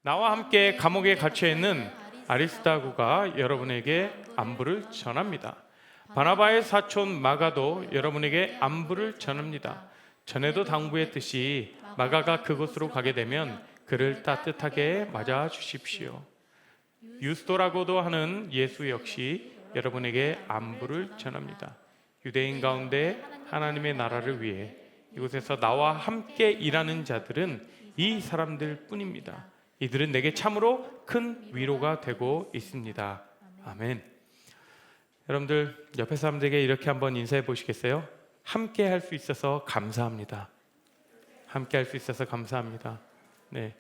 나와 함께 감옥에 갇혀 있는 아리스다고가 여러분에게 안부를 전합니다. 바나바의 사촌 마가도 여러분에게 안부를 전합니다. 전에도 당부했듯이 마가가 그곳으로 가게 되면 그를 따뜻하게 맞아 주십시오. 유스도라고도 하는 예수 역시 여러분에게 안부를 전합니다. 유대인 가운데 하나님의 나라를 위해 이곳에서 나와 함께 일하는 자들은 이 사람들 뿐입니다. 이들은 내게 참으로 큰 위로가 되고 있습니다. 아멘. 여러분들 옆에 사람들에게 이렇게 한번 인사해 보시겠어요? 함께 할 수 있어서 감사합니다. 함께 할 수 있어서 감사합니다. 네.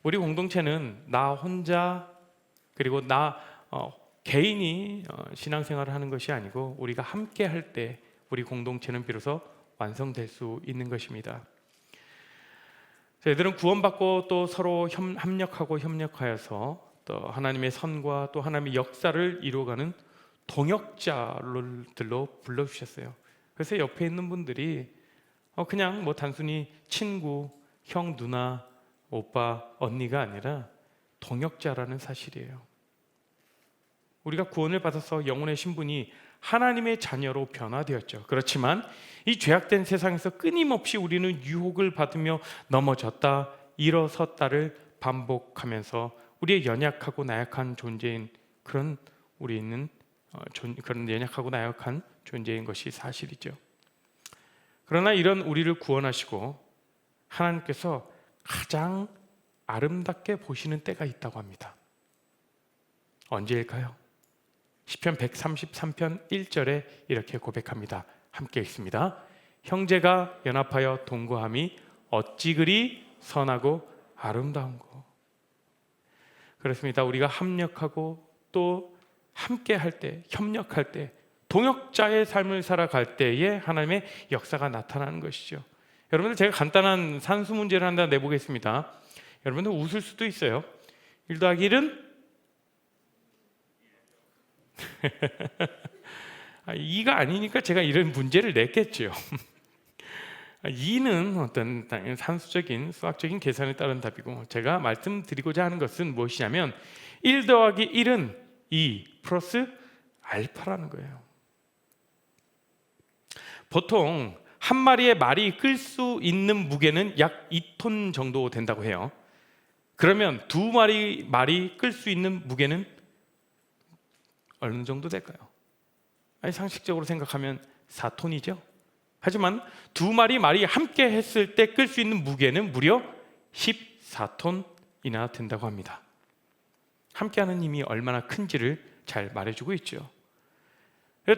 우리 공동체는 나 혼자 그리고 나 개인이 신앙생활을 하는 것이 아니고 우리가 함께 할 때 우리 공동체는 비로소 완성될 수 있는 것입니다. 저희들은 구원받고 또 서로 합력하고 협력하여서 또 하나님의 선과 또 하나님의 역사를 이루어가는 동역자들로 불러주셨어요. 그래서 옆에 있는 분들이 그냥 뭐 단순히 친구, 형, 누나, 오빠, 언니가 아니라 동역자라는 사실이에요. 우리가 구원을 받아서 영혼의 신분이 하나님의 자녀로 변화되었죠. 그렇지만 이 죄악된 세상에서 끊임없이 우리는 유혹을 받으며 넘어졌다 일어섰다를 반복하면서 우리의 연약하고 나약한 존재인 그런 그런 연약하고 나약한 존재인 것이 사실이죠. 그러나 이런 우리를 구원하시고 하나님께서 가장 아름답게 보시는 때가 있다고 합니다. 언제일까요? 시편 133편 1절에 이렇게 고백합니다. 함께 읽습니다. 형제가 연합하여 동거함이 어찌 그리 선하고 아름다운고. 그렇습니다. 우리가 합력하고 또 함께 할 때, 협력할 때, 동역자의 삶을 살아갈 때에 하나님의 역사가 나타나는 것이죠. 여러분들 제가 간단한 산수 문제를 한다 내보겠습니다. 여러분들 웃을 수도 있어요. 1 더하기 1은 2가 아니니까 제가 이런 문제를 냈겠죠. 2는 어떤 산수적인 수학적인 계산에 따른 답이고 제가 말씀드리고자 하는 것은 무엇이냐면 1 더하기 1은 2 플러스 알파라는 거예요. 보통 한 마리의 말이 끌 수 있는 무게는 약 2톤 정도 된다고 해요. 그러면 두 마리 말이 끌 수 있는 무게는 어느 정도 될까요? 아니, 상식적으로 생각하면 4톤이죠. 하지만 두 마리 말이 함께 했을 때 끌 수 있는 무게는 무려 14톤이나 된다고 합니다. 함께하는 힘이 얼마나 큰지를 잘 말해주고 있죠.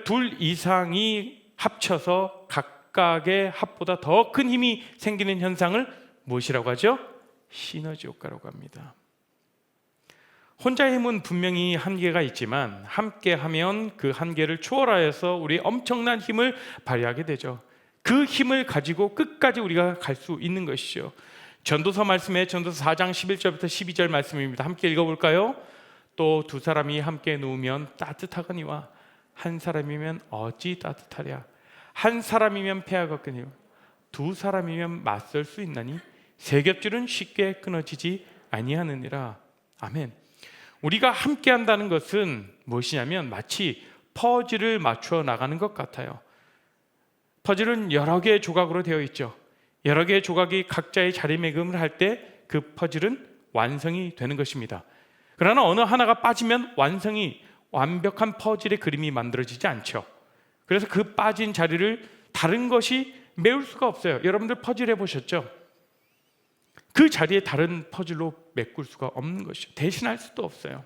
둘 이상이 합쳐서 각각의 합보다 더 큰 힘이 생기는 현상을 무엇이라고 하죠? 시너지 효과라고 합니다. 혼자의 힘은 분명히 한계가 있지만 함께하면 그 한계를 초월하여서 우리 엄청난 힘을 발휘하게 되죠. 그 힘을 가지고 끝까지 우리가 갈 수 있는 것이죠. 전도서 말씀에 전도서 4장 11절부터 12절 말씀입니다. 함께 읽어볼까요? 또 두 사람이 함께 누우면 따뜻하거니와 한 사람이면 어찌 따뜻하랴. 한 사람이면 패하겠거니와 두 사람이면 맞설 수 있나니 세 겹줄은 쉽게 끊어지지 아니하느니라. 아멘. 우리가 함께 한다는 것은 무엇이냐면 마치 퍼즐을 맞춰 나가는 것 같아요. 퍼즐은 여러 개의 조각으로 되어 있죠. 여러 개의 조각이 각자의 자리매김을 할 때 그 퍼즐은 완성이 되는 것입니다. 그러나 어느 하나가 빠지면 완벽한 퍼즐의 그림이 만들어지지 않죠. 그래서 그 빠진 자리를 다른 것이 메울 수가 없어요. 여러분들 퍼즐 해보셨죠? 그 자리에 다른 퍼즐로 메꿀 수가 없는 것이죠. 대신할 수도 없어요.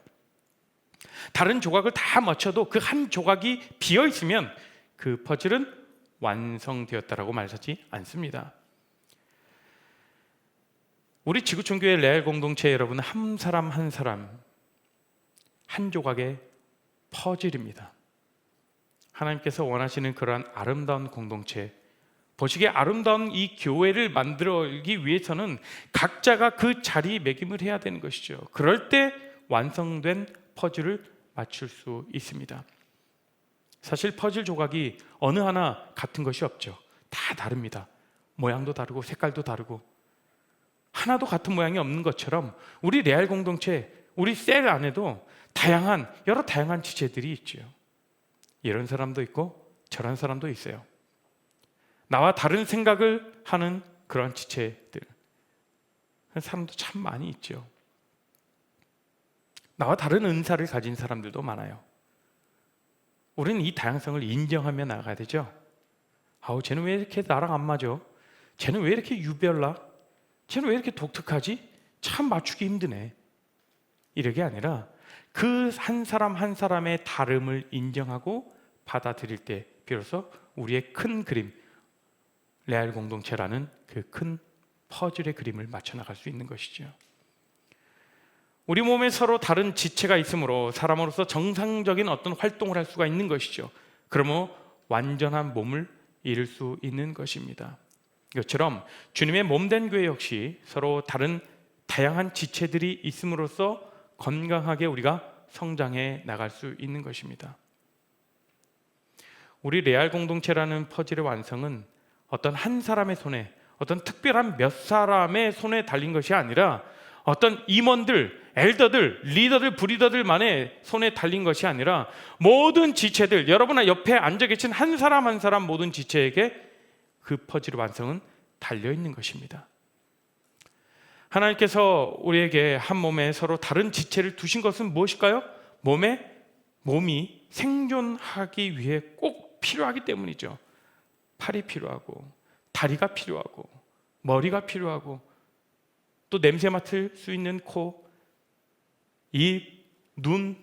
다른 조각을 다 맞춰도 그 한 조각이 비어 있으면 그 퍼즐은 완성되었다라고 말하지 않습니다. 우리 지구촌교회 레알 공동체 여러분 한 사람 한 사람 한 조각의 퍼즐입니다. 하나님께서 원하시는 그러한 아름다운 공동체, 보시기에 아름다운 이 교회를 만들기 위해서는 각자가 그 자리매김을 해야 되는 것이죠. 그럴 때 완성된 퍼즐을 맞출 수 있습니다. 사실 퍼즐 조각이 어느 하나 같은 것이 없죠. 다 다릅니다. 모양도 다르고 색깔도 다르고 하나도 같은 모양이 없는 것처럼 우리 레알 공동체, 우리 셀 안에도 여러 다양한 지체들이 있죠. 이런 사람도 있고 저런 사람도 있어요. 나와 다른 생각을 하는 그런 지체들, 사람도 참 많이 있죠. 나와 다른 은사를 가진 사람들도 많아요. 우리는 이 다양성을 인정하며 나가야 되죠. 쟤는 왜 이렇게 나랑 안 맞아? 쟤는 왜 이렇게 유별나? 쟤는 왜 이렇게 독특하지? 참 맞추기 힘드네. 이렇게 아니라 그 한 사람 한 사람의 다름을 인정하고 받아들일 때 비로소 우리의 큰 그림, 레알 공동체라는 그 큰 퍼즐의 그림을 맞춰 나갈 수 있는 것이죠. 우리 몸에 서로 다른 지체가 있으므로 사람으로서 정상적인 어떤 활동을 할 수가 있는 것이죠. 그러므로 완전한 몸을 이룰 수 있는 것입니다. 이것처럼 주님의 몸된 교회 역시 서로 다른 다양한 지체들이 있음으로써 건강하게 우리가 성장해 나갈 수 있는 것입니다. 우리 레알 공동체라는 퍼즐의 완성은 어떤 한 사람의 손에, 어떤 특별한 몇 사람의 손에 달린 것이 아니라 어떤 임원들, 엘더들, 리더들, 브리더들만의 손에 달린 것이 아니라 모든 지체들, 여러분 옆에 앉아 계신 한 사람 한 사람 모든 지체에게 그 퍼즐의 완성은 달려있는 것입니다. 하나님께서 우리에게 한 몸에 서로 다른 지체를 두신 것은 무엇일까요? 몸이 생존하기 위해 꼭 필요하기 때문이죠. 팔이 필요하고 다리가 필요하고 머리가 필요하고 또 냄새 맡을 수 있는 코, 입, 눈.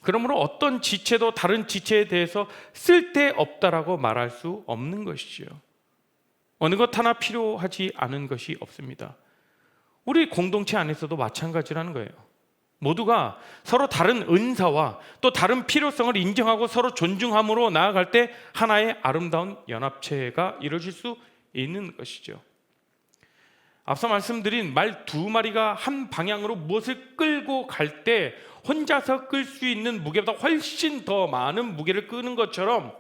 그러므로 어떤 지체도 다른 지체에 대해서 쓸데없다라고 말할 수 없는 것이죠. 어느 것 하나 필요하지 않은 것이 없습니다. 우리 공동체 안에서도 마찬가지라는 거예요. 모두가 서로 다른 은사와 또 다른 필요성을 인정하고 서로 존중함으로 나아갈 때 하나의 아름다운 연합체가 이루어질 수 있는 것이죠. 앞서 말씀드린 말 두 마리가 한 방향으로 무엇을 끌고 갈 때 혼자서 끌 수 있는 무게보다 훨씬 더 많은 무게를 끄는 것처럼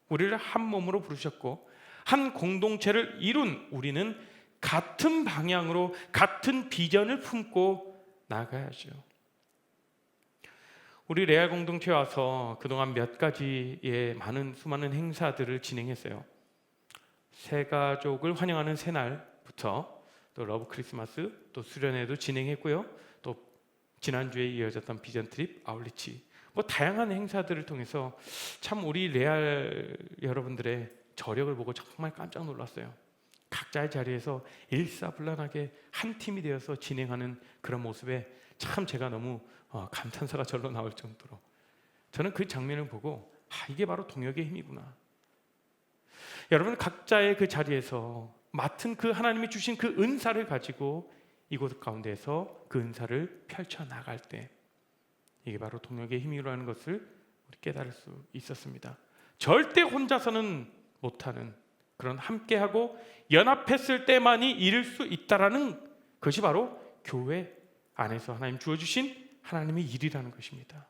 우리를 한 몸으로 부르셨고 한 공동체를 이룬 우리는 같은 방향으로 같은 비전을 품고 나가야죠. 우리 레알 공동체에 와서 그동안 몇 가지의 수많은 행사들을 진행했어요. 새 가족을 환영하는 새날부터 또 러브 크리스마스, 또 수련회도 진행했고요. 또 지난주에 이어졌던 비전 트립, 아울리치, 다양한 행사들을 통해서 참 우리 레알 여러분들의 저력을 보고 정말 깜짝 놀랐어요. 각자의 자리에서 일사불란하게 한 팀이 되어서 진행하는 그런 모습에 참 제가 너무 감탄사가 절로 나올 정도로 저는 그 장면을 보고 이게 바로 동역의 힘이구나. 여러분 각자의 그 자리에서 맡은 그 하나님이 주신 그 은사를 가지고 이곳 가운데에서 그 은사를 펼쳐나갈 때 이게 바로 동역의 힘이라는 것을 우리 깨달을 수 있었습니다. 절대 혼자서는 못하는 그런 함께하고 연합했을 때만이 이룰 수 있다라는 것이 바로 교회 안에서 하나님 주어주신 하나님의 일이라는 것입니다.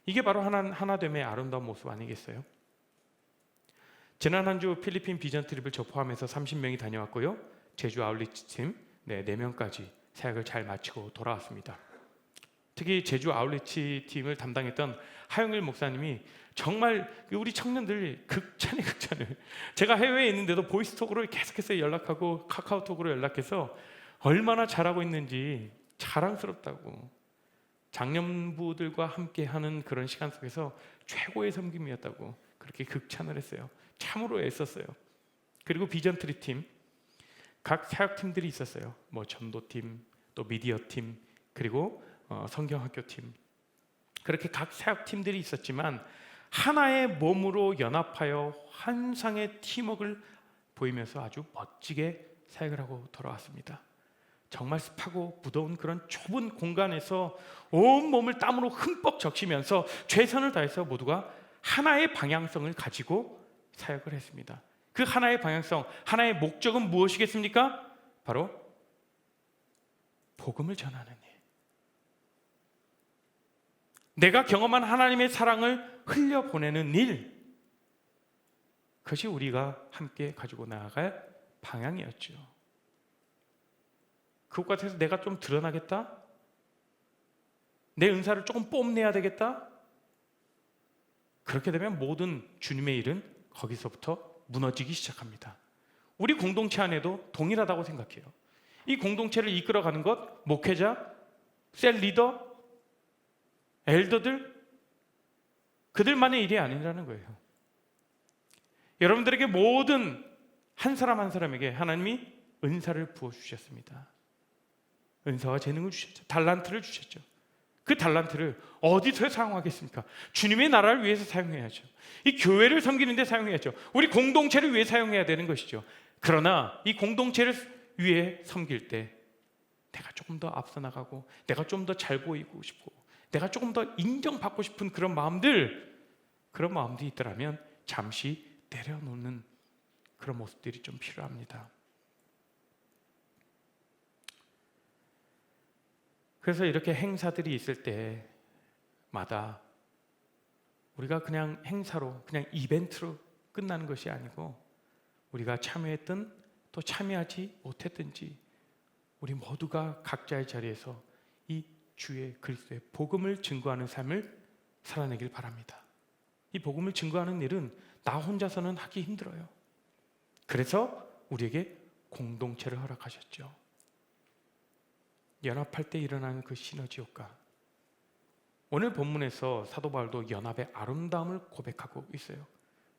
이게 바로 하나됨의 아름다운 모습 아니겠어요? 지난 한 주 필리핀 비전 트립을 저 포함해서 30명이 다녀왔고요. 제주 아울리치 팀 4명까지 사역을 잘 마치고 돌아왔습니다. 특히 제주 아울리치 팀을 담당했던 하영일 목사님이 정말 우리 청년들 극찬을 제가 해외에 있는데도 보이스톡으로 계속해서 연락하고 카카오톡으로 연락해서 얼마나 잘하고 있는지 자랑스럽다고, 장년부들과 함께하는 그런 시간 속에서 최고의 섬김이었다고 그렇게 극찬을 했어요. 참으로 애썼어요. 그리고 비전 트립 팀, 각 사역팀들이 있었어요. 전도팀, 또 미디어팀, 그리고 성경학교팀, 그렇게 각 사역팀들이 있었지만 하나의 몸으로 연합하여 환상의 팀워크를 보이면서 아주 멋지게 사역을 하고 돌아왔습니다. 정말 습하고 무더운 그런 좁은 공간에서 온 몸을 땀으로 흠뻑 적시면서 최선을 다해서 모두가 하나의 방향성을 가지고 사역을 했습니다. 그 하나의 방향성, 하나의 목적은 무엇이겠습니까? 바로 복음을 전하는 일. 내가 경험한 하나님의 사랑을 흘려보내는 일, 그것이 우리가 함께 가지고 나아갈 방향이었죠. 그곳에서 내가 좀 드러나겠다? 내 은사를 조금 뽐내야 되겠다? 그렇게 되면 모든 주님의 일은 거기서부터 무너지기 시작합니다. 우리 공동체 안에도 동일하다고 생각해요. 이 공동체를 이끌어가는 것, 목회자, 셀 리더, 엘더들, 그들만의 일이 아니라는 거예요. 여러분들에게 모든 한 사람 한 사람에게 하나님이 은사를 부어주셨습니다. 은사와 재능을 주셨죠. 달란트를 주셨죠. 그 달란트를 어디서 사용하겠습니까? 주님의 나라를 위해서 사용해야죠. 이 교회를 섬기는 데 사용해야죠. 우리 공동체를 위해 사용해야 되는 것이죠. 그러나 이 공동체를 위해 섬길 때 내가 조금 더 앞서 나가고 내가 좀 더 잘 보이고 싶고 내가 조금 더 인정받고 싶은 그런 마음들이 있더라면 잠시 내려놓는 그런 모습들이 좀 필요합니다. 그래서 이렇게 행사들이 있을 때마다 우리가 그냥 행사로, 그냥 이벤트로 끝나는 것이 아니고 우리가 참여했든 또 참여하지 못했든지 우리 모두가 각자의 자리에서 이 주의 그리스도의 복음을 증거하는 삶을 살아내길 바랍니다. 이 복음을 증거하는 일은 나 혼자서는 하기 힘들어요. 그래서 우리에게 공동체를 허락하셨죠. 연합할 때 일어나는 그 시너지 효과. 오늘 본문에서 사도 바울도 연합의 아름다움을 고백하고 있어요.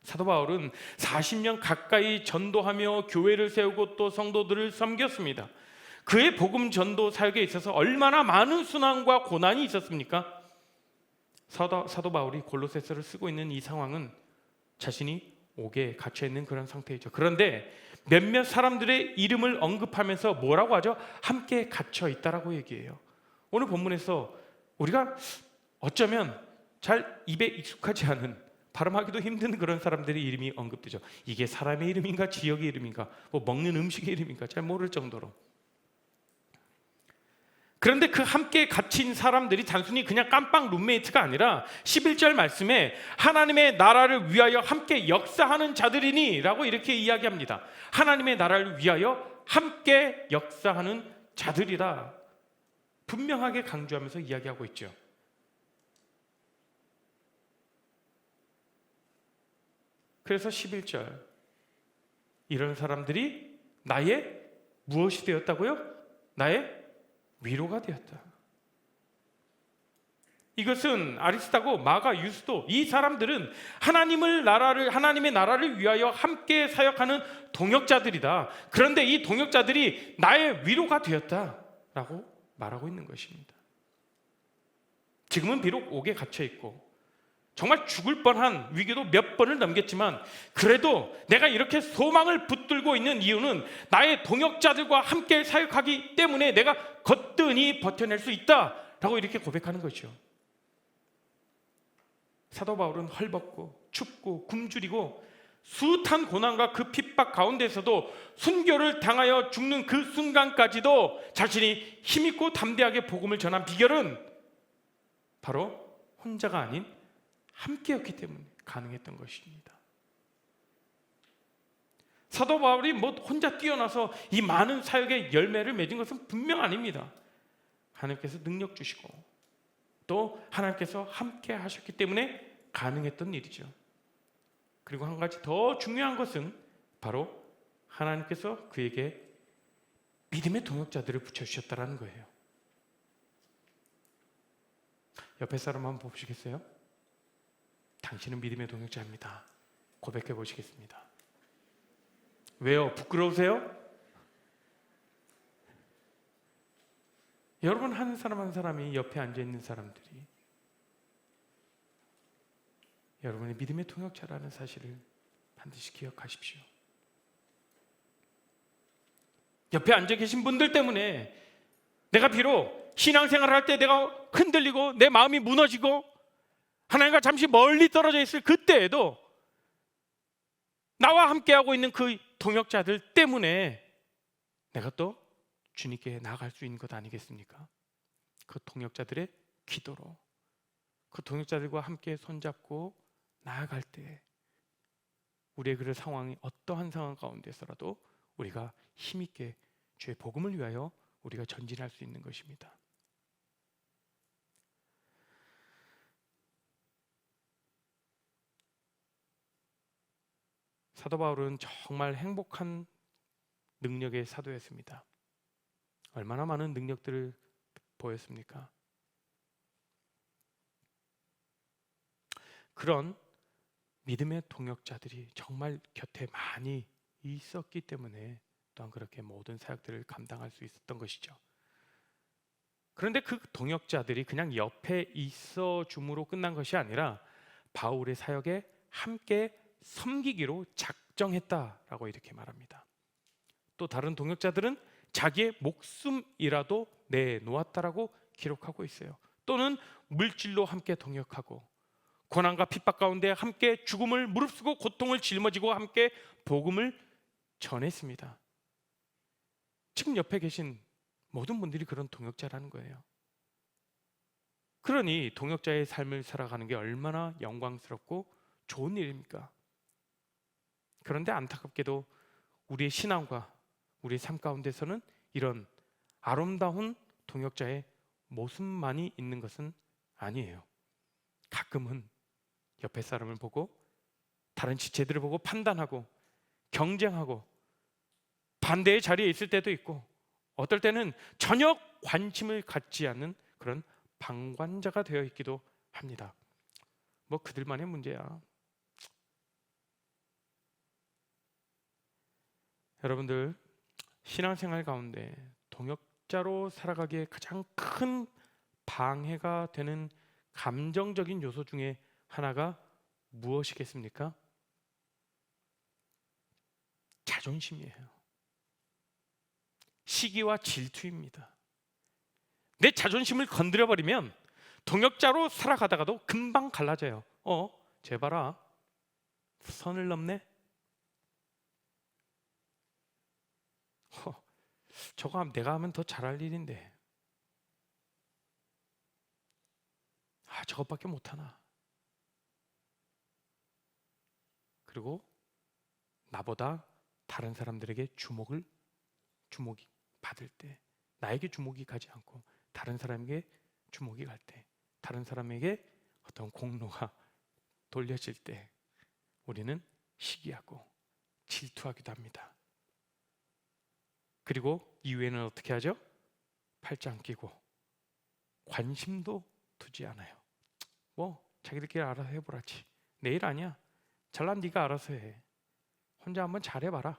사도 바울은 40년 가까이 전도하며 교회를 세우고 또 성도들을 섬겼습니다. 그의 복음 전도 사역에 있어서 얼마나 많은 순환과 고난이 있었습니까? 사도 바울이 골로새서를 쓰고 있는 이 상황은 자신이 옥에 갇혀 있는 그런 상태이죠. 그런데 몇몇 사람들의 이름을 언급하면서 뭐라고 하죠? 함께 갇혀 있다라고 얘기해요. 오늘 본문에서 우리가 어쩌면 잘 입에 익숙하지 않은, 발음하기도 힘든 그런 사람들의 이름이 언급되죠. 이게 사람의 이름인가 지역의 이름인가 뭐 먹는 음식의 이름인가 잘 모를 정도로. 그런데 그 함께 갇힌 사람들이 단순히 그냥 깜빵 룸메이트가 아니라 11절 말씀에 하나님의 나라를 위하여 함께 역사하는 자들이니 라고 이렇게 이야기합니다. 하나님의 나라를 위하여 함께 역사하는 자들이라 분명하게 강조하면서 이야기하고 있죠. 그래서 11절, 이런 사람들이 나의 무엇이 되었다고요? 나의 위로가 되었다. 이것은 아리스타고 마가 유스도, 이 사람들은 하나님의 나라를 위하여 함께 사역하는 동역자들이다. 그런데 이 동역자들이 나의 위로가 되었다라고 말하고 있는 것입니다. 지금은 비록 옥에 갇혀 있고 정말 죽을 뻔한 위기도 몇 번을 넘겼지만 그래도 내가 이렇게 소망을 붙들고 있는 이유는 나의 동역자들과 함께 사역하기 때문에 내가 거뜬히 버텨낼 수 있다라고 이렇게 고백하는 거죠. 사도 바울은 헐벗고 춥고 굶주리고 숱한 고난과 그 핍박 가운데서도 순교를 당하여 죽는 그 순간까지도 자신이 힘있고 담대하게 복음을 전한 비결은 바로 혼자가 아닌 함께였기 때문에 가능했던 것입니다. 사도 바울이 뭐 혼자 뛰어나서 이 많은 사역의 열매를 맺은 것은 분명 아닙니다. 하나님께서 능력 주시고 또 하나님께서 함께 하셨기 때문에 가능했던 일이죠. 그리고 한 가지 더 중요한 것은 바로 하나님께서 그에게 믿음의 동역자들을 붙여주셨다는 거예요. 옆에 사람 한번 보시겠어요? 당신은 믿음의 동역자입니다. 고백해 보시겠습니다. 왜요? 부끄러우세요? 여러분, 한 사람 한 사람이 옆에 앉아 있는 사람들이 여러분의 믿음의 동역자라는 사실을 반드시 기억하십시오. 옆에 앉아 계신 분들 때문에 내가 비록 신앙생활을 할 때 내가 흔들리고 내 마음이 무너지고 하나님과 잠시 멀리 떨어져 있을 그때에도 나와 함께하고 있는 그 동역자들 때문에 내가 또 주님께 나아갈 수 있는 것 아니겠습니까? 그 동역자들의 기도로, 그 동역자들과 함께 손잡고 나아갈 때 우리의 그 상황이 어떠한 상황 가운데서라도 우리가 힘있게 주의 복음을 위하여 우리가 전진할 수 있는 것입니다. 사도 바울은 정말 행복한 능력의 사도였습니다. 얼마나 많은 능력들을 보였습니까? 그런 믿음의 동역자들이 정말 곁에 많이 있었기 때문에 또한 그렇게 모든 사역들을 감당할 수 있었던 것이죠. 그런데 그 동역자들이 그냥 옆에 있어 줌으로 끝난 것이 아니라 바울의 사역에 함께 섬기기로 작정했다라고 이렇게 말합니다. 또 다른 동역자들은 자기의 목숨이라도 내놓았다라고 기록하고 있어요. 또는 물질로 함께 동역하고 고난과 핍박 가운데 함께 죽음을 무릅쓰고 고통을 짊어지고 함께 복음을 전했습니다. 지금 옆에 계신 모든 분들이 그런 동역자라는 거예요. 그러니 동역자의 삶을 살아가는 게 얼마나 영광스럽고 좋은 일입니까? 그런데 안타깝게도 우리의 신앙과 우리의 삶 가운데서는 이런 아름다운 동역자의 모습만이 있는 것은 아니에요. 가끔은 옆에 사람을 보고 다른 지체들을 보고 판단하고 경쟁하고 반대의 자리에 있을 때도 있고 어떨 때는 전혀 관심을 갖지 않는 그런 방관자가 되어 있기도 합니다. 뭐 그들만의 문제야. 여러분들 신앙생활 가운데 동역자로 살아가기에 가장 큰 방해가 되는 감정적인 요소 중에 하나가 무엇이겠습니까? 자존심이에요. 시기와 질투입니다. 내 자존심을 건드려버리면 동역자로 살아가다가도 금방 갈라져요. 쟤 봐라, 선을 넘네. 저거 내가 하면 더 잘할 일인데 저것밖에 못하나. 그리고 나보다 다른 사람들에게 주목이 받을 때, 나에게 주목이 가지 않고 다른 사람에게 주목이 갈 때, 다른 사람에게 어떤 공로가 돌려질 때 우리는 시기하고 질투하기도 합니다. 그리고 이후에는 어떻게 하죠? 팔짱 끼고 관심도 두지 않아요. 뭐 자기들끼리 알아서 해보라지. 내 일 아니야. 잘난 네가 알아서 해. 혼자 한번 잘해봐라.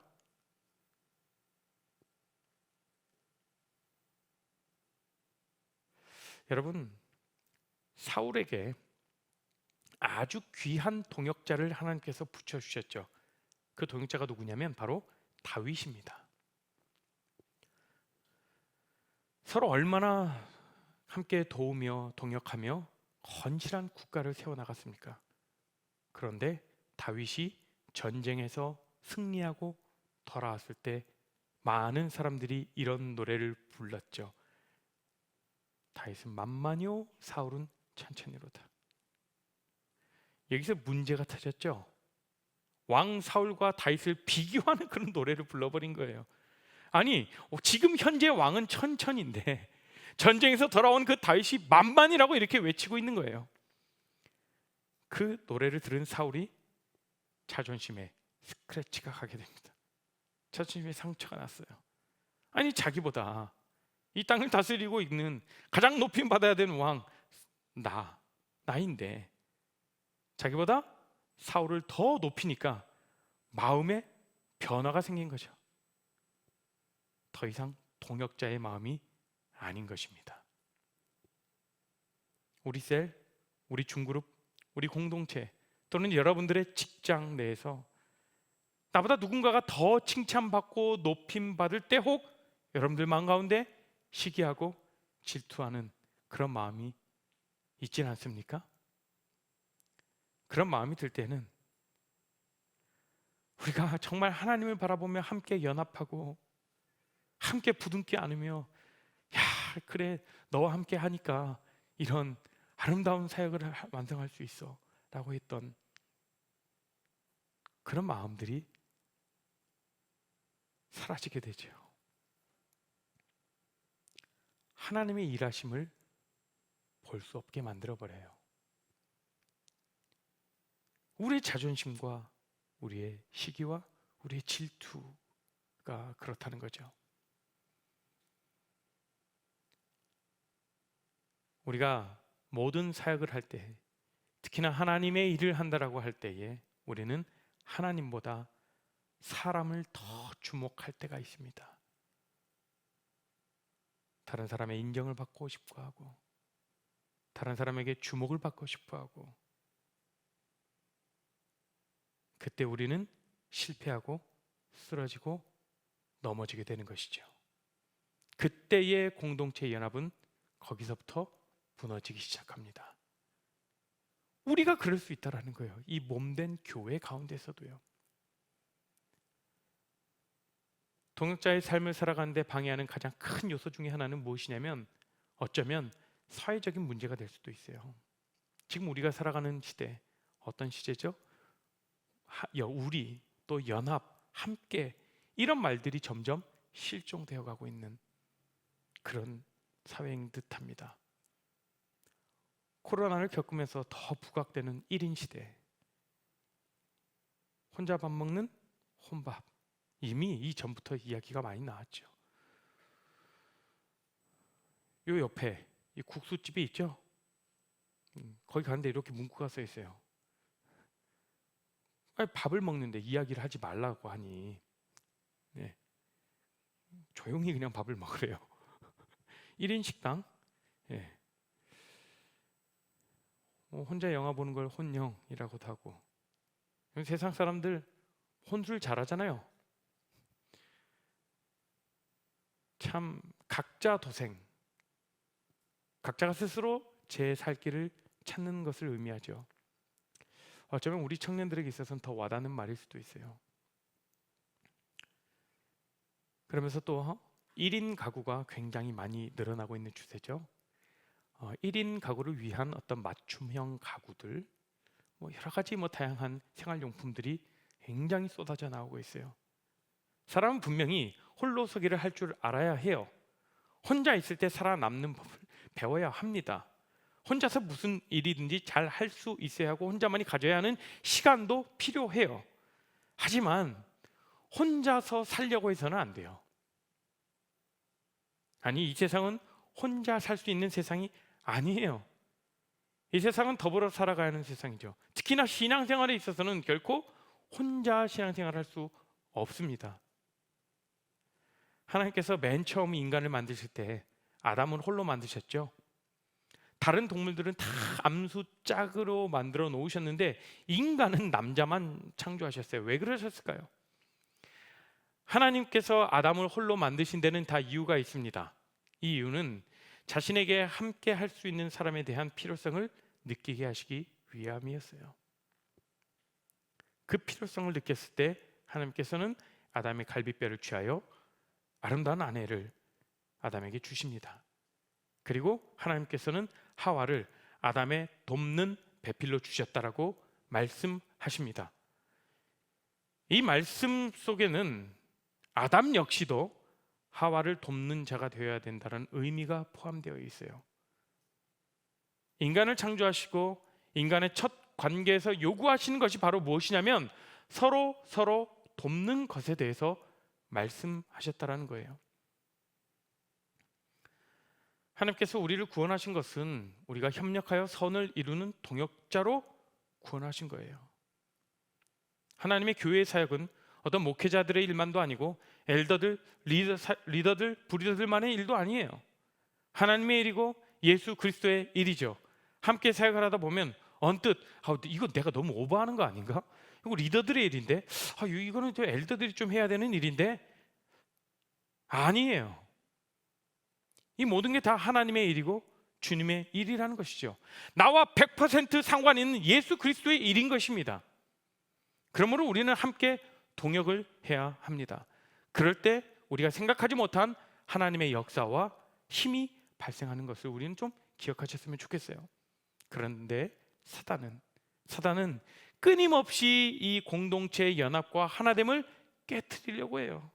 여러분, 사울에게 아주 귀한 동역자를 하나님께서 붙여주셨죠. 그 동역자가 누구냐면 바로 다윗입니다. 서로 얼마나 함께 도우며 동역하며 헌신한 국가를 세워나갔습니까? 그런데 다윗이 전쟁에서 승리하고 돌아왔을 때 많은 사람들이 이런 노래를 불렀죠. 다윗은 만만이요 사울은 천천히로다. 여기서 문제가 터졌죠. 왕 사울과 다윗을 비교하는 그런 노래를 불러버린 거예요. 아니, 지금 현재 왕은 천천인데 전쟁에서 돌아온 그 다윗이 만만이라고 이렇게 외치고 있는 거예요. 그 노래를 들은 사울이 자존심에 스크래치가 가게 됩니다. 자존심에 상처가 났어요. 아니, 자기보다 이 땅을 다스리고 있는 가장 높임 받아야 되는 왕 나인데 자기보다 사울을 더 높이니까 마음에 변화가 생긴 거죠. 더 이상 동역자의 마음이 아닌 것입니다. 우리 셀, 우리 중그룹, 우리 공동체 또는 여러분들의 직장 내에서 나보다 누군가가 더 칭찬받고 높임받을 때 혹 여러분들 마음 가운데 시기하고 질투하는 그런 마음이 있지는 않습니까? 그런 마음이 들 때는 우리가 정말 하나님을 바라보며 함께 연합하고 함께 부둥켜 안으며 야, 그래, 너와 함께 하니까 이런 아름다운 사역을 완성할 수 있어 라고 했던 그런 마음들이 사라지게 되죠. 하나님의 일하심을 볼 수 없게 만들어버려요. 우리의 자존심과 우리의 시기와 우리의 질투가 그렇다는 거죠. 우리가 모든 사역을 할 때, 특히나 하나님의 일을 한다라고 할 때에 우리는 하나님보다 사람을 더 주목할 때가 있습니다. 다른 사람의 인정을 받고 싶어 하고, 다른 사람에게 주목을 받고 싶어 하고, 그때 우리는 실패하고 쓰러지고 넘어지게 되는 것이죠. 그때의 공동체 연합은 거기서부터 무너지기 시작합니다. 우리가 그럴 수 있다라는 거예요. 이 몸된 교회 가운데서도요. 동역자의 삶을 살아가는데 방해하는 가장 큰 요소 중에 하나는 무엇이냐면 어쩌면 사회적인 문제가 될 수도 있어요. 지금 우리가 살아가는 시대, 어떤 시대죠? 우리, 또 연합, 함께, 이런 말들이 점점 실종되어 가고 있는 그런 사회인 듯합니다. 코로나를 겪으면서 더 부각되는 1인 시대, 혼자 밥 먹는 혼밥, 이미 이전부터 이야기가 많이 나왔죠. 요 옆에 이 국수집이 있죠? 거기 가는데 이렇게 문구가 써 있어요. 아니, 밥을 먹는데 이야기를 하지 말라고 하니 네. 조용히 그냥 밥을 먹으래요. 1인 식당. 네. 혼자 영화 보는 걸 혼영이라고도 하고, 세상 사람들 혼술 잘하잖아요. 참 각자 도생, 각자가 스스로 제 살 길을 찾는 것을 의미하죠. 어쩌면 우리 청년들에게 있어서는 더 와닿는 말일 수도 있어요. 그러면서 또 1인 가구가 굉장히 많이 늘어나고 있는 추세죠. 1인 가구를 위한 어떤 맞춤형 가구들, 여러 가지 다양한 생활용품들이 굉장히 쏟아져 나오고 있어요. 사람은 분명히 홀로서기를 할 줄 알아야 해요. 혼자 있을 때 살아남는 법을 배워야 합니다. 혼자서 무슨 일이든지 잘 할 수 있어야 하고 혼자만이 가져야 하는 시간도 필요해요. 하지만 혼자서 살려고 해서는 안 돼요. 아니, 이 세상은 혼자 살 수 있는 세상이 아니에요. 이 세상은 더불어 살아가야 하는 세상이죠. 특히나 신앙생활에 있어서는 결코 혼자 신앙생활을 할 수 없습니다. 하나님께서 맨 처음 인간을 만드실 때 아담은 홀로 만드셨죠. 다른 동물들은 다 암수 짝으로 만들어 놓으셨는데 인간은 남자만 창조하셨어요. 왜 그러셨을까요? 하나님께서 아담을 홀로 만드신 데는 다 이유가 있습니다. 이 이유는 자신에게 함께 할 수 있는 사람에 대한 필요성을 느끼게 하시기 위함이었어요. 그 필요성을 느꼈을 때 하나님께서는 아담의 갈비뼈를 취하여 아름다운 아내를 아담에게 주십니다. 그리고 하나님께서는 하와를 아담의 돕는 배필로 주셨다라고 말씀하십니다. 이 말씀 속에는 아담 역시도 하와를 돕는 자가 되어야 된다는 의미가 포함되어 있어요. 인간을 창조하시고 인간의 첫 관계에서 요구하시는 것이 바로 무엇이냐면 서로 돕는 것에 대해서 말씀하셨다라는 거예요. 하나님께서 우리를 구원하신 것은 우리가 협력하여 선을 이루는 동역자로 구원하신 거예요. 하나님의 교회의 사역은 어떤 목회자들의 일만도 아니고 엘더들, 리더들, 브리더들만의 일도 아니에요. 하나님의 일이고 예수 그리스도의 일이죠. 함께 사역을 하다 보면 언뜻 이거 내가 너무 오버하는 거 아닌가? 이거 리더들의 일인데 이거는 저 엘더들이 좀 해야 되는 일인데 아니에요. 이 모든 게 다 하나님의 일이고 주님의 일이라는 것이죠. 나와 100% 상관 있는 예수 그리스도의 일인 것입니다. 그러므로 우리는 함께 동역을 해야 합니다. 그럴 때 우리가 생각하지 못한 하나님의 역사와 힘이 발생하는 것을 우리는 좀 기억하셨으면 좋겠어요. 그런데 사단은 끊임없이 이 공동체의 연합과 하나됨을 깨트리려고 해요.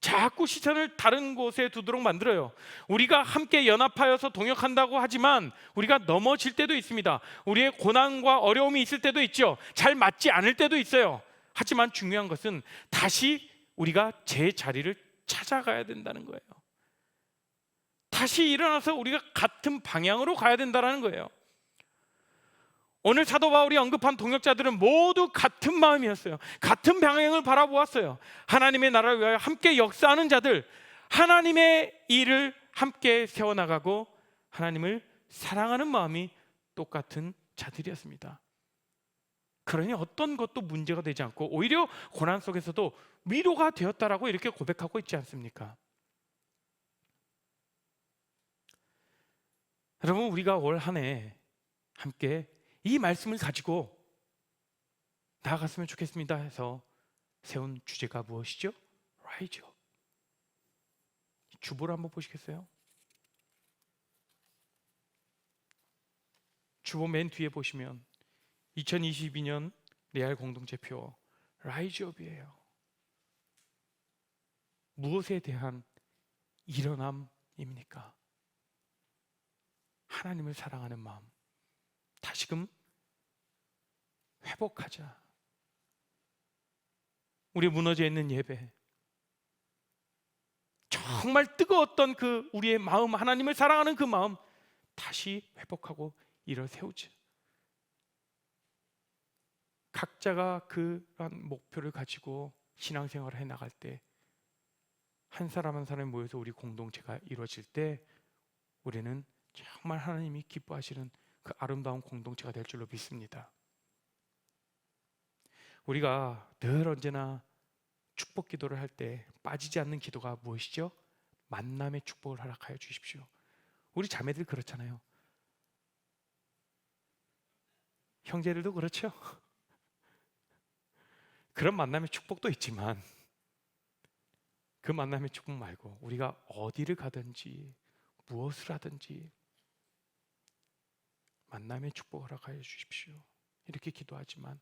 자꾸 시선을 다른 곳에 두도록 만들어요. 우리가 함께 연합하여서 동역한다고 하지만 우리가 넘어질 때도 있습니다. 우리의 고난과 어려움이 있을 때도 있죠. 잘 맞지 않을 때도 있어요. 하지만 중요한 것은 다시 우리가 제 자리를 찾아가야 된다는 거예요. 다시 일어나서 우리가 같은 방향으로 가야 된다는 거예요. 오늘 사도 바울이 언급한 동역자들은 모두 같은 마음이었어요. 같은 방향을 바라보았어요. 하나님의 나라를 위하여 함께 역사하는 자들, 하나님의 일을 함께 세워나가고 하나님을 사랑하는 마음이 똑같은 자들이었습니다. 그러니 어떤 것도 문제가 되지 않고 오히려 고난 속에서도 위로가 되었다라고 이렇게 고백하고 있지 않습니까? 여러분, 우리가 올 한 해 함께 이 말씀을 가지고 나아갔으면 좋겠습니다 해서 세운 주제가 무엇이죠? Rise up. 주보를 한번 보시겠어요? 주보 맨 뒤에 보시면 2022년 레알 공동체표 Rise up이에요. 무엇에 대한 일어남입니까? 하나님을 사랑하는 마음, 다시금 회복하자. 우리 무너져 있는 예배, 정말 뜨거웠던 그 우리의 마음, 하나님을 사랑하는 그 마음 다시 회복하고 일어 세우자. 각자가 그런 목표를 가지고 신앙생활을 해나갈 때 한 사람 한 사람이 모여서 우리 공동체가 이루어질 때 우리는 정말 하나님이 기뻐하시는 그 아름다운 공동체가 될 줄로 믿습니다. 우리가 늘 언제나 축복 기도를 할 때 빠지지 않는 기도가 무엇이죠? 만남의 축복을 허락하여 주십시오. 우리 자매들 그렇잖아요. 형제들도 그렇죠. 그런 만남의 축복도 있지만 그 만남의 축복 말고 우리가 어디를 가든지 무엇을 하든지 만남의 축복을 허락하여 주십시오. 이렇게 기도하지만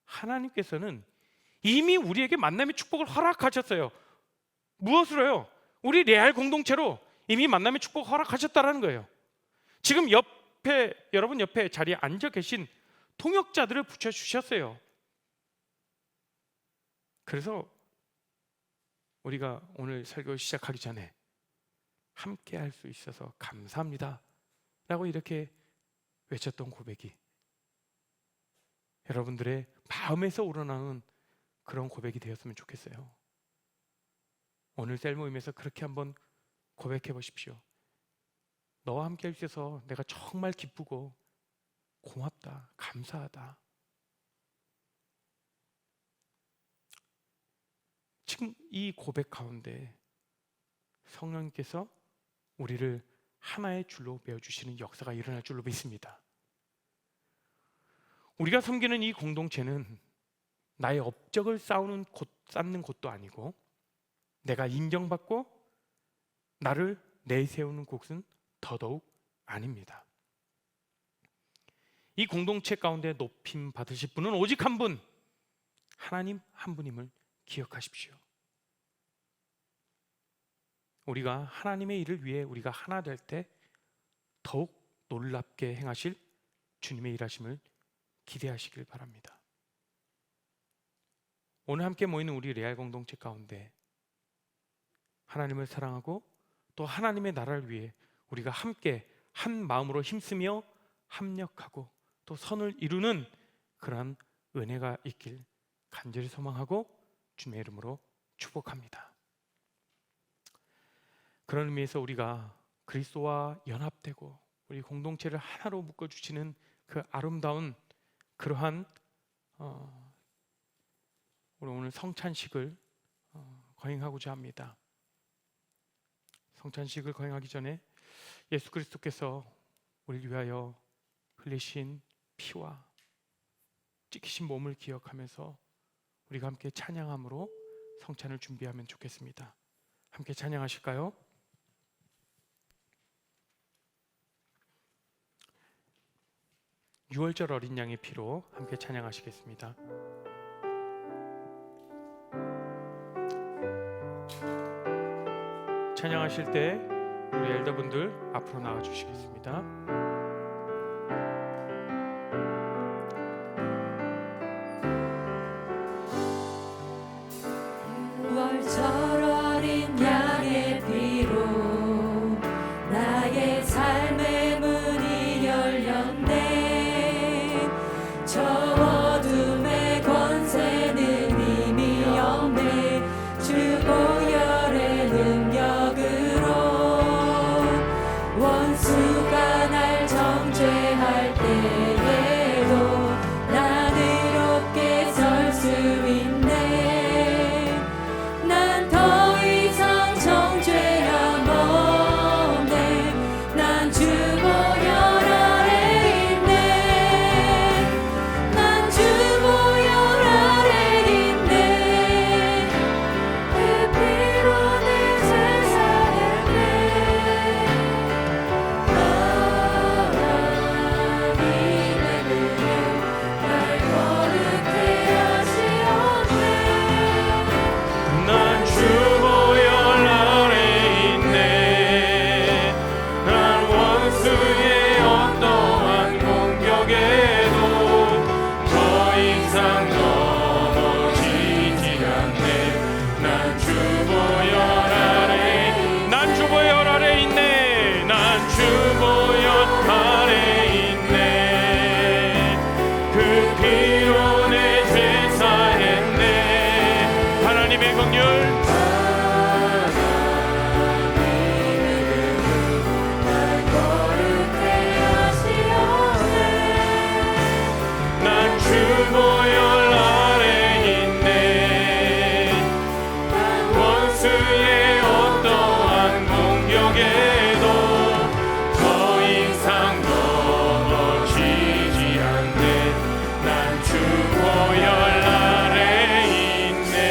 하나님께서는 이미 우리에게 만남의 축복을 허락하셨어요. 무엇으로요? 우리 레알 공동체로 이미 만남의 축복을 허락하셨다는 거예요. 지금 여러분 옆에 자리에 앉아 계신 통역자들을 붙여주셨어요. 그래서 우리가 오늘 설교 시작하기 전에 함께 할 수 있어서 감사합니다 라고 이렇게 외쳤던 고백이 여러분들의 마음에서 우러나오는 그런 고백이 되었으면 좋겠어요. 오늘 셀 모임에서 그렇게 한번 고백해 보십시오. 너와 함께 할 수 있어서 내가 정말 기쁘고 고맙다, 감사하다. 지금 이 고백 가운데 성령님께서 우리를 하나의 줄로 메어주시는 역사가 일어날 줄로 믿습니다. 우리가 섬기는 이 공동체는 나의 업적을 쌓는 곳도 아니고 내가 인정받고 나를 내세우는 곳은 더더욱 아닙니다. 이 공동체 가운데 높임 받으실 분은 오직 한 분, 하나님 한 분임을 기억하십시오. 우리가 하나님의 일을 위해 우리가 하나 될 때 더욱 놀랍게 행하실 주님의 일하심을 기대하시길 바랍니다. 오늘 함께 모이는 우리 레알 공동체 가운데 하나님을 사랑하고 또 하나님의 나라를 위해 우리가 함께 한 마음으로 힘쓰며 합력하고 또 선을 이루는 그러한 은혜가 있길 간절히 소망하고 주님의 이름으로 축복합니다. 그런 의미에서 우리가 그리스도와 연합되고 우리 공동체를 하나로 묶어주시는 그 아름다운 그러한 우리 오늘 성찬식을 거행하고자 합니다. 성찬식을 거행하기 전에 예수 그리스도께서 우리를 위하여 흘리신 피와 찢기신 몸을 기억하면서 우리가 함께 찬양함으로 성찬을 준비하면 좋겠습니다. 함께 찬양하실까요? 유월절 어린 양의 피로 함께 찬양하시겠습니다. 찬양하실 때 우리 엘더분들 앞으로 나와 주시겠습니다. 월절 어린 양의 피로 나의 삶의 문이 열렸네. 저 어둠의 권세는 이미 없네. 주 보혈의 능력으로 원수가 날 정죄할 때에도 난 의롭게 설 수 있네. 난 더 이상 정죄함 없네. 난 주 보혈 아래 있네. 난 주 보혈 아래 있네. 그 피로 내 죄 사했네. 하나님의 은혜 날 거룩해 하시었네. 난 주 보혈 아래 있네. 난 원수의 어떠한 공격에도 더 이상 넘어지지 않네. 난 주 보혈 아래 있네. 난 주 보혈 아래 있네. 그 피로 내 죄 사했네. 하나님의 긍휼, 날 거룩해 하시었네. 난 주 보혈 아래 있네. 원수의 어떠한 공격에도 더 이상 넘어지지 않네. 난 주 보혈 아래 있네.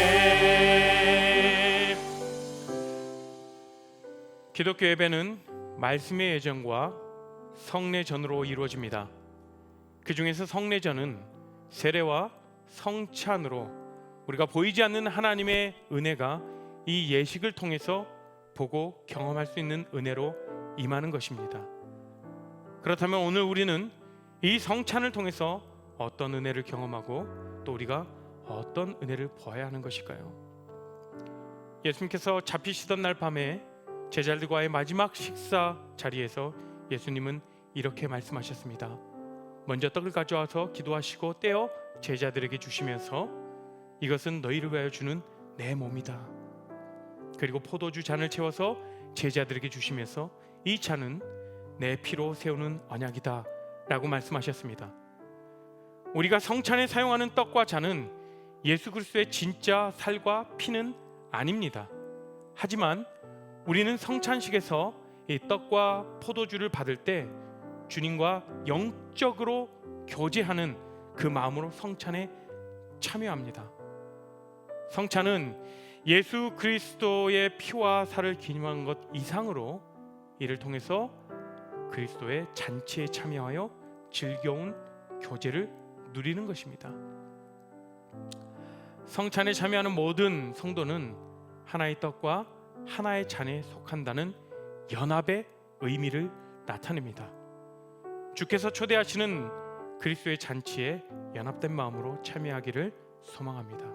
기독교 예배는 말씀의 예전과 성례전으로 이루어집니다. 그 중에서 성례전은 세례와 성찬으로 우리가 보이지 않는 하나님의 은혜가 이 예식을 통해서 보고 경험할 수 있는 은혜로 임하는 것입니다. 그렇다면 오늘 우리는 이 성찬을 통해서 어떤 은혜를 경험하고 또 우리가 어떤 은혜를 보아야 하는 것일까요? 예수님께서 잡히시던 날 밤에 제자들과의 마지막 식사 자리에서 예수님은 이렇게 말씀하셨습니다. 먼저 떡을 가져와서 기도하시고 떼어 제자들에게 주시면서 이것은 너희를 위하여 주는 내 몸이다. 그리고 포도주 잔을 채워서 제자들에게 주시면서 이 잔은 내 피로 세우는 언약이다 라고 말씀하셨습니다. 우리가 성찬에 사용하는 떡과 잔은 예수 그리스도의 진짜 살과 피는 아닙니다. 하지만 우리는 성찬식에서 이 떡과 포도주를 받을 때 주님과 영적으로 교제하는 그 마음으로 성찬에 참여합니다. 성찬은 예수 그리스도의 피와 살을 기념한 것 이상으로 이를 통해서 그리스도의 잔치에 참여하여 즐거운 교제를 누리는 것입니다. 성찬에 참여하는 모든 성도는 하나의 떡과 하나의 잔에 속한다는 연합의 의미를 나타냅니다. 주께서 초대하시는 그리스도의 잔치에 연합된 마음으로 참여하기를 소망합니다.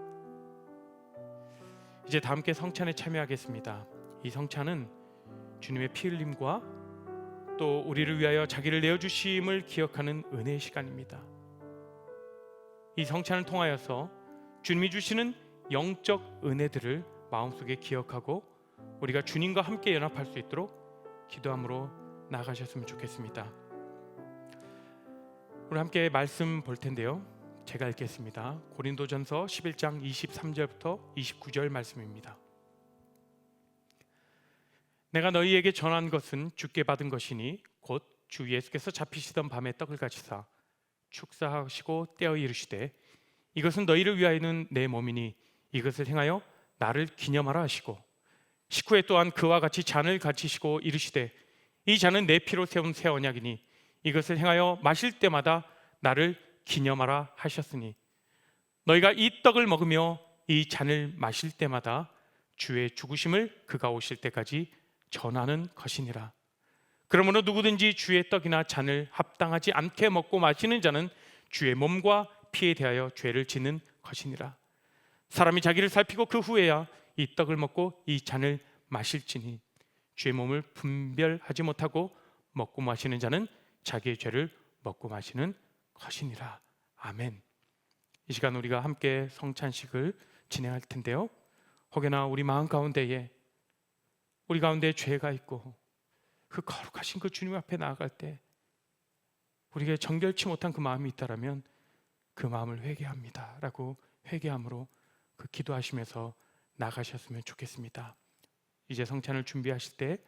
이제 다 함께 성찬에 참여하겠습니다. 이 성찬은 주님의 피 흘림과 또 우리를 위하여 자기를 내어주심을 기억하는 은혜의 시간입니다. 이 성찬을 통하여서 주님이 주시는 영적 은혜들을 마음속에 기억하고 우리가 주님과 함께 연합할 수 있도록 기도함으로 나아가셨으면 좋겠습니다. 우리 함께 말씀 볼 텐데요. 제가 읽겠습니다. 고린도전서 11장 23절부터 29절 말씀입니다. 내가 너희에게 전한 것은 주께 받은 것이니 곧 주 예수께서 잡히시던 밤에 떡을 가지사 축사하시고 떼어 이르시되 이것은 너희를 위하여는 내 몸이니 이것을 행하여 나를 기념하라 하시고 식후에 또한 그와 같이 잔을 가지시고 이르시되 이 잔은 내 피로 세운 새 언약이니 이것을 행하여 마실 때마다 나를 기념하라 하셨으니 너희가 이 떡을 먹으며 이 잔을 마실 때마다 주의 죽으심을 그가 오실 때까지 전하는 것이니라. 그러므로 누구든지 주의 떡이나 잔을 합당하지 않게 먹고 마시는 자는 주의 몸과 피에 대하여 죄를 짓는 것이니라. 사람이 자기를 살피고 그 후에야 이 떡을 먹고 이 잔을 마실지니 주의 몸을 분별하지 못하고 먹고 마시는 자는 자기의 죄를 먹고 마시는 것이니라. 아멘. 이 시간 우리가 함께 성찬식을 진행할 텐데요, 혹여나 우리 마음 가운데에 우리 가운데 죄가 있고 그 거룩하신 그 주님 앞에 나아갈 때 우리에게 정결치 못한 그 마음이 있다라면 그 마음을 회개합니다 라고 회개함으로 그 기도하시면서 나가셨으면 좋겠습니다. 이제 성찬을 준비하실 때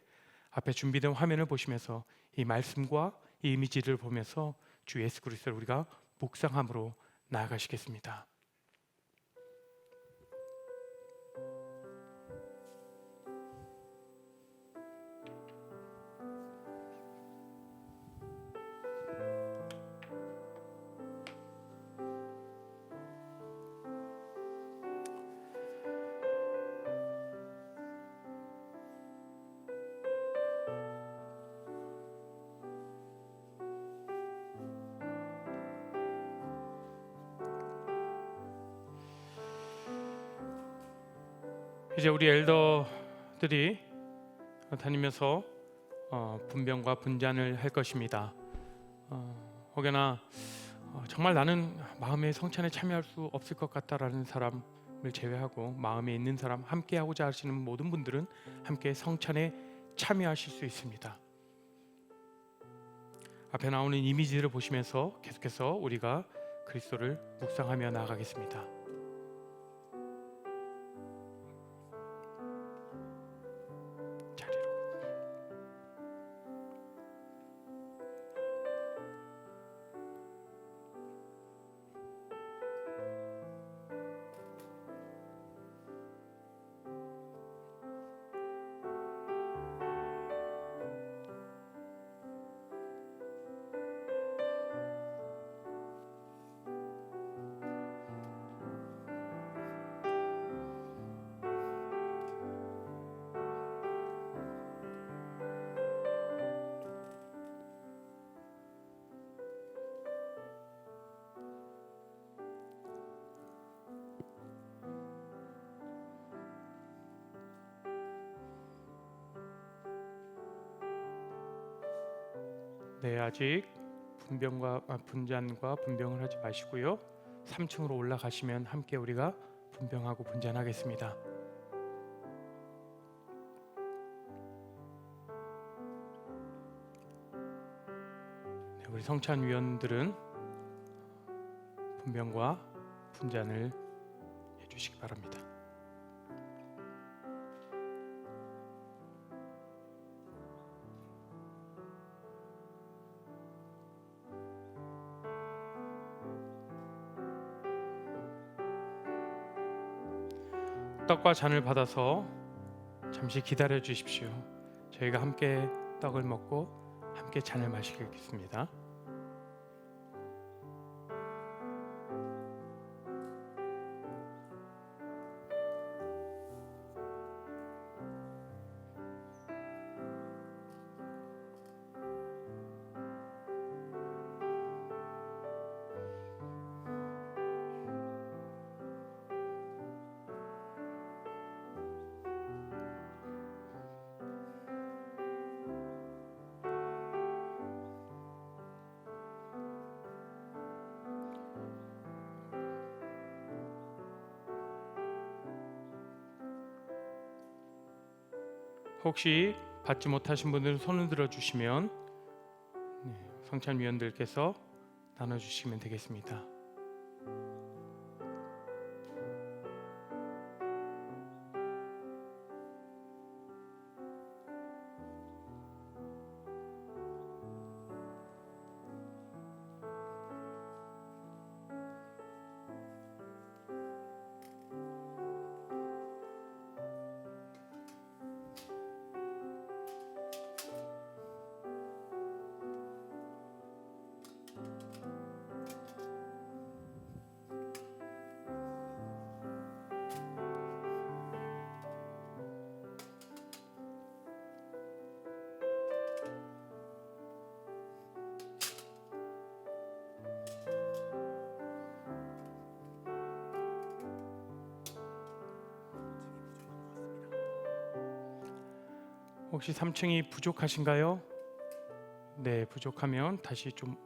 앞에 준비된 화면을 보시면서 이 말씀과 이 이미지를 보면서 주 예수 그리스도를 우리가 묵상함으로 나아가시겠습니다. 이제 우리 엘더들이 다니면서 분병과 분잔을 할 것입니다. 혹여나 정말 나는 마음의 성찬에 참여할 수 없을 것 같다라는 사람을 제외하고 마음에 있는 사람, 함께 하고자 하시는 모든 분들은 함께 성찬에 참여하실 수 있습니다. 앞에 나오는 이미지를 보시면서 계속해서 우리가 그리스도를 묵상하며 나아가겠습니다. 네, 아직 분잔과 분병을 하지 마시고요, 3층으로 올라가시면 함께 우리가 분병하고 분잔하겠습니다. 네, 우리 성찬위원들은 분병과 분잔을 해주시기 바랍니다. 떡과 잔을 받아서 잠시 기다려 주십시오. 저희가 함께 떡을 먹고 함께 잔을 마시겠습니다. 혹시 받지 못하신 분들은 손을 들어주시면 성찬위원들께서 나눠주시면 되겠습니다. 혹시 3층이 부족하신가요? 네, 부족하면 다시 좀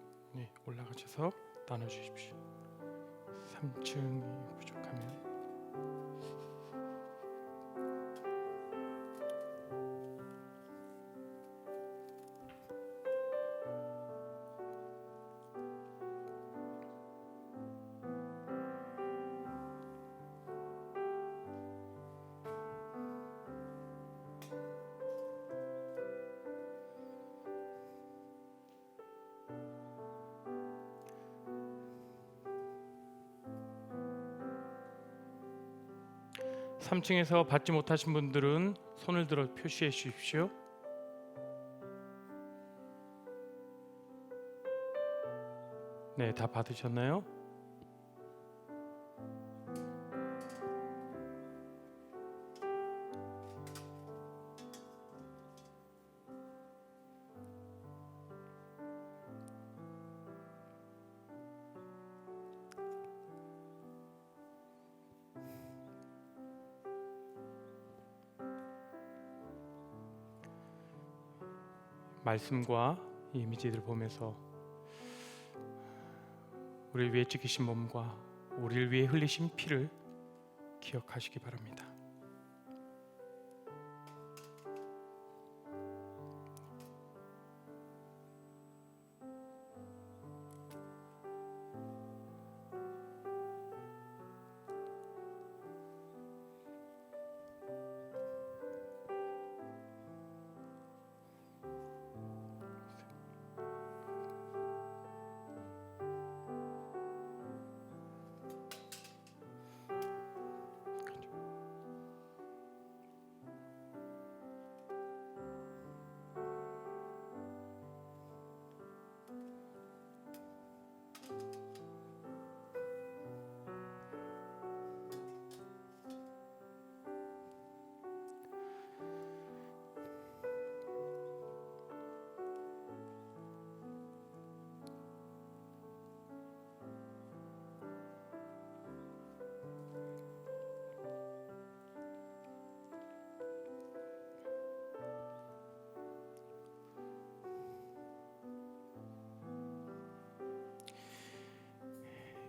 올라가셔서 나눠주십시오. 3층이 부족하면. 삼층에서 받지 못하신 분들은 손을 들어 표시해 주십시오. 네, 다 받으셨나요? 말씀과 이 이미지들을 보면서 우리를 위해 찢기신 몸과 우리를 위해 흘리신 피를 기억하시기 바랍니다.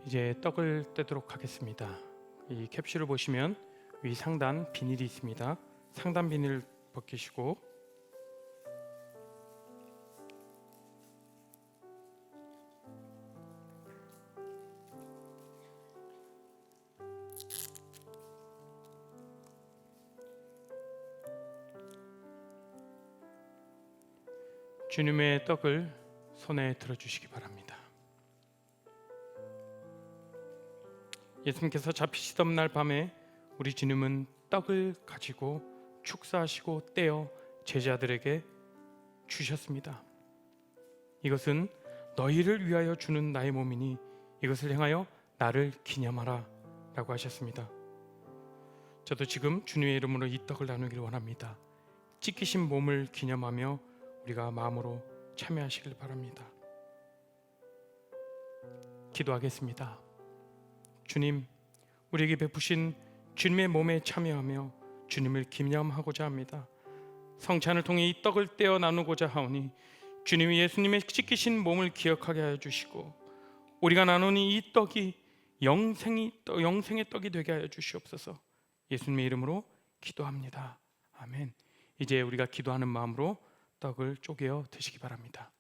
이제 떡을 떼도록 하겠습니다. 이 캡슐을 보시면 위 상단 비닐이 있습니다. 상단 비닐을 벗기시고 주님의 떡을 손에 들어주시기 바랍니다. 예수님께서 잡히시던 날 밤에 우리 주님은 떡을 가지고 축사하시고 떼어 제자들에게 주셨습니다. 이것은 너희를 위하여 주는 나의 몸이니 이것을 행하여 나를 기념하라 라고 하셨습니다. 저도 지금 주님의 이름으로 이 떡을 나누기를 원합니다. 찢기신 몸을 기념하며 우리가 마음으로 참여하시길 바랍니다. 기도하겠습니다. 주님, 우리에게 베푸신 주님의 몸에 참여하며 주님을 기념하고자 합니다. 성찬을 통해 이 떡을 떼어 나누고자 하오니 주님이 예수님의 찢기신 몸을 기억하게 하여 주시고 우리가 나누는 이 떡이 영생의 떡이 되게 하여 주시옵소서. 예수님의 이름으로 기도합니다. 아멘. 이제 우리가 기도하는 마음으로 떡을 쪼개어 드시기 바랍니다.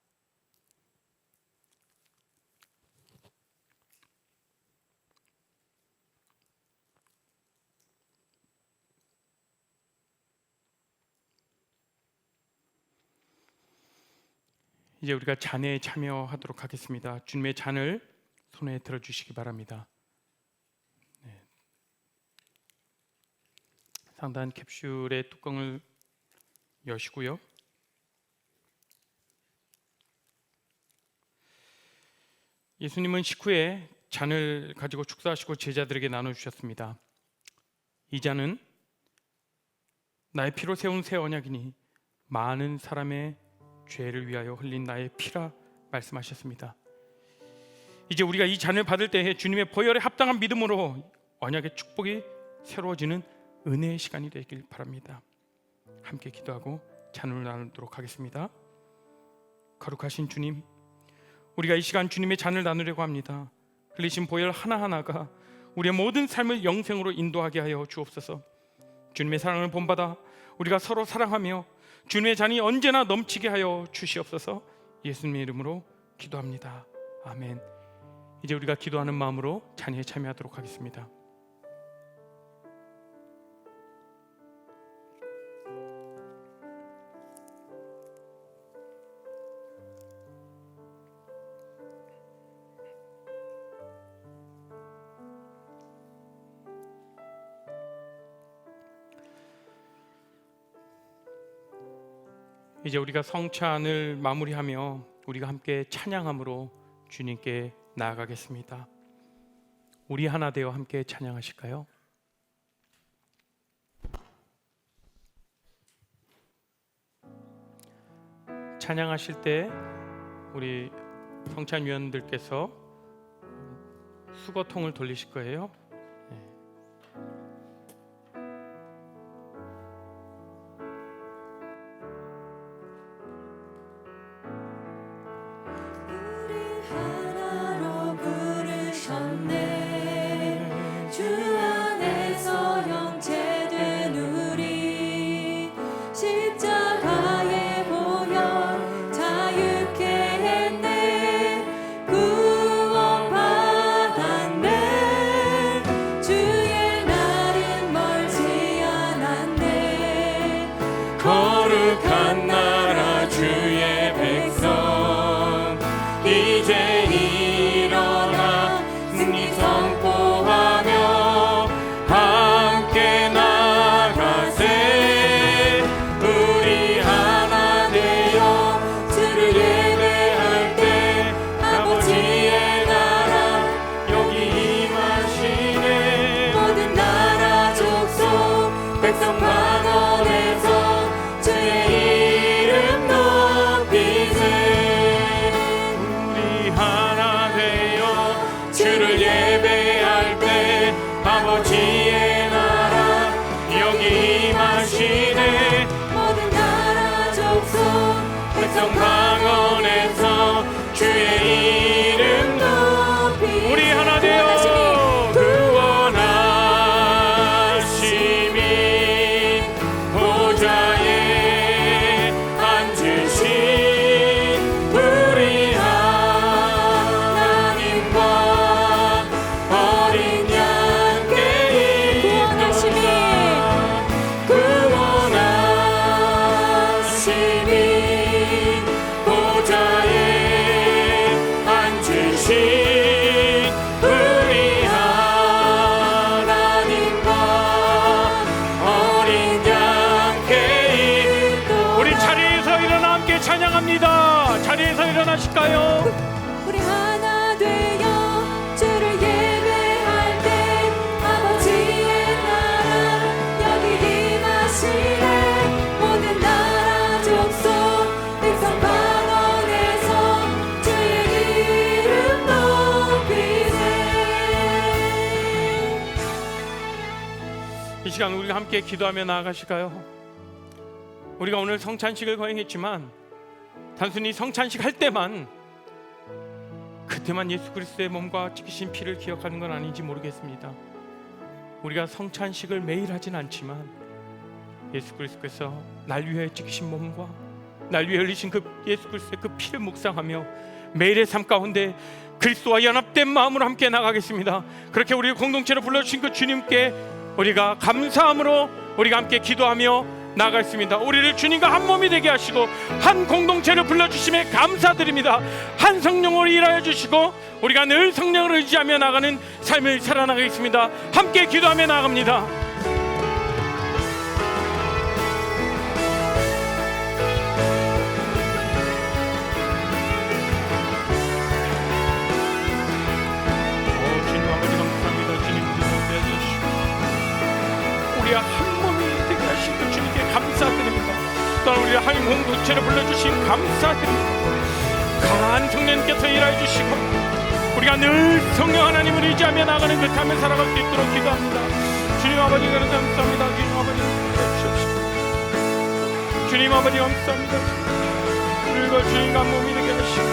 이제 우리가 잔에 참여하도록 하겠습니다. 주님의 잔을 손에 들어주시기 바랍니다. 상단 캡슐의 뚜껑을 여시고요. 예수님은 식후에 잔을 가지고 축사하시고 제자들에게 나눠주셨습니다. 이 잔은 나의 피로 세운 새 언약이니 많은 사람의 죄를 위하여 흘린 나의 피라 말씀하셨습니다. 이제 우리가 이 잔을 받을 때에 주님의 보혈에 합당한 믿음으로 언약의 축복이 새로워지는 은혜의 시간이 되길 바랍니다. 함께 기도하고 찬양을 나누도록 하겠습니다. 거룩하신 주님, 우리가 이 시간 주님의 잔을 나누려고 합니다. 흘리신 보혈 하나하나가 우리의 모든 삶을 영생으로 인도하게 하여 주옵소서. 주님의 사랑을 본받아 우리가 서로 사랑하며 주님의 잔이 언제나 넘치게 하여 주시옵소서. 예수님의 이름으로 기도합니다. 아멘. 이제 우리가 기도하는 마음으로 찬양에 참여하도록 하겠습니다. 이제 우리가 성찬을 마무리하며 우리가 함께 찬양함으로 주님께 나아가겠습니다. 우리 하나 되어 함께 찬양하실까요? 찬양하실 때 우리 성찬위원들께서 수거통을 돌리실 거예요. 하나로 부르셨네. 주 안에서 형제된 우리 십자가의 보혈 자유케 했네. 구원받았네. 주의 날은 멀지 않았네. 거룩한 나라 주의 백성 이제 일어나 승리 선포하며 함께 나가세. 우리 하나 되어 주를 예배할 때 아버지의 나라 여기 임하시네. 모든 나라 족속 백성 만원에서 주의 이름 높이세. 우리 하나 되어 주를 예배할 때 아버지의 나라 여기 임하시네. 모든 나라 족속 백성 방언에서 주의 이름 높이 우리 하나 되어 구원하심이 보좌에 앉으신 우리 하나님과 어린 양께 구원하심이 구원하심이 보좌에 앉으신 우리 하나님과 어린 양께 우리 자리에서 일어나 함께 찬양합니다. 자리에서 일어나실까요? 우리 하나 되어 주를 예배할 때 아버지의 나라 여기 임하시네. 모든 나라 족속 백성 방언에서 주의 이름 높이세. 이 시간 우리가 함께 기도하며 나아가실까요? 우리가 오늘 성찬식을 거행했지만 단순히 성찬식 할 때만 그때만 예수 그리스도의 몸과 찢기신 피를 기억하는 건 아닌지 모르겠습니다. 우리가 성찬식을 매일 하진 않지만 예수 그리스도께서 날 위해 찢기신 몸과 날 위해 흘리신 그 예수 그리스도의 그 피를 묵상하며 매일의 삶 가운데 그리스도와 연합된 마음으로 함께 나가겠습니다. 그렇게 우리 공동체로 불러주신 그 주님께 우리가 감사함으로 우리가 함께 기도하며 나아가겠습니다. 우리를 주님과 한 몸이 되게 하시고 한 공동체를 불러주심에 감사드립니다. 한 성령으로 일하여 주시고 우리가 늘 성령을 의지하며 나가는 삶을 살아나가겠습니다. 함께 기도하며 나아갑니다. 주님 아버지 감사합니다. 주님 기도해 주시고 우리가 한 몸이 되게 하신 그 주님께 감사드립니다. 또한 우리 한 공동체를 불러주신 감사드립니다. 강한 성령님께서 일하여 주시고 우리가 늘 성령 하나님을 의지하며 나가는 그 삶을 살아갈 수 있도록 기도합니다. 주님 아버지 감사합니다. 주님 아버지 주옵시고 주님 아버지 감사합니다. 그리고 주님 한 몸이 되게 하시고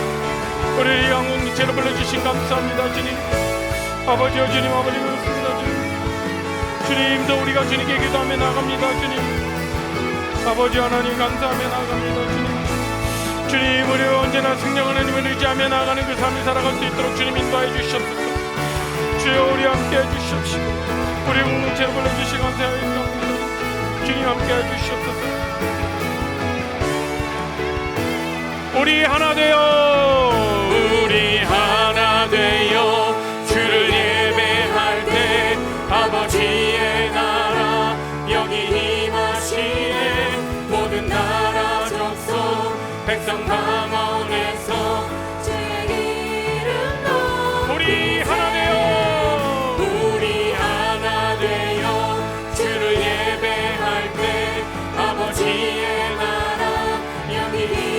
우리를 이 공동체로 불러주신 감사합니다. 주님 아버지여, 주님 아버지 그렇습니다. 주님도 우리가 주님께 기도하며 나갑니다. 주님 아버지 하나님 감사하며 나갑니다. 주님 우리 언제나 성령 하나님을 의지하며 나가는 그 삶을 살아갈 수 있도록 주님 인도해 주시옵소서. 주여 우리 함께 해주시옵시고 우리 공동체로 불러주시고 감사합니다. 주님 함께 해주시옵소서. 우리 하나 되어 주를 예배할 때 아버지의 나라 영이 임하시네. 모든 나라 족속 백성 가운데서 주의 이름 높이 우리 하나 되어 주를 예배할 때 아버지의 나라 영이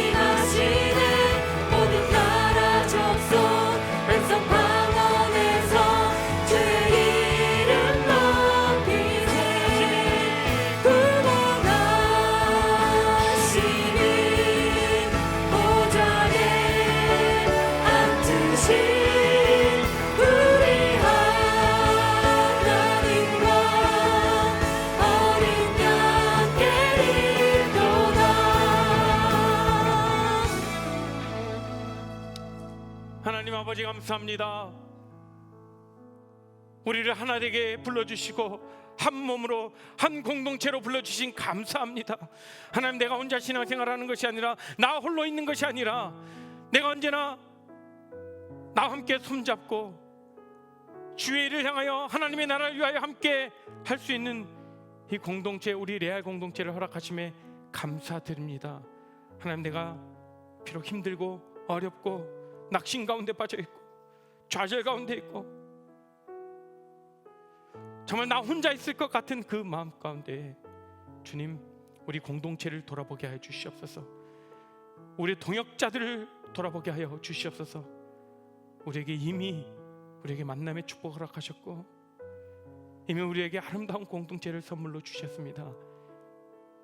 임하시네. 모든 나라 족속 백성 방언에서 주의 이름 높이세. 구원하시는 보좌에 앉으신 우리 하나님과 어린 양께 일도다. 하나님 아버지 감사합니다. 우리를 하나 되게 불러주시고 한 몸으로 한 공동체로 불러주신 감사합니다. 하나님 내가 혼자 신앙생활하는 것이 아니라 나 홀로 있는 것이 아니라 내가 언제나 나와 함께 손잡고 주의 일을 향하여 하나님의 나라를 위하여 함께 할 수 있는 이 공동체, 우리 레알 공동체를 허락하심에 감사드립니다. 하나님 내가 비록 힘들고 어렵고 낙심 가운데 빠져있고 좌절 가운데 있고 정말 나 혼자 있을 것 같은 그 마음 가운데 주님 우리 공동체를 돌아보게 하여 주시옵소서. 우리 동역자들을 돌아보게 하여 주시옵소서. 우리에게 이미 우리에게 만남의 축복을 허락하셨고 이미 우리에게 아름다운 공동체를 선물로 주셨습니다.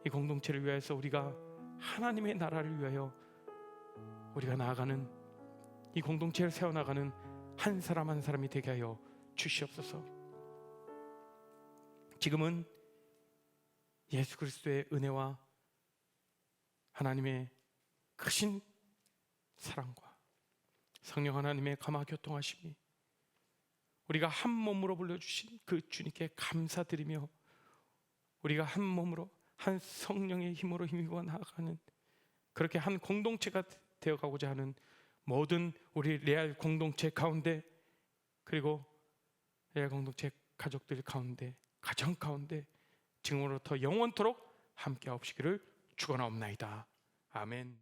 이 공동체를 위해서 우리가 하나님의 나라를 위하여 우리가 나아가는 이 공동체를 세워나가는 한 사람 한 사람이 되게 하여 주시옵소서. 지금은 예수 그리스도의 은혜와 하나님의 크신 사랑과 성령 하나님의 감화 교통하심이 우리가 한 몸으로 불러주신 그 주님께 감사드리며 우리가 한 몸으로 한 성령의 힘으로 힘입어 나아가는 그렇게 한 공동체가 되어가고자 하는 모든 우리 레알 공동체 가운데 그리고 레알 공동체 가족들 가운데 가정 가운데 지금으로부터 영원토록 함께 하옵시기를 축원하옵나이다. 아멘.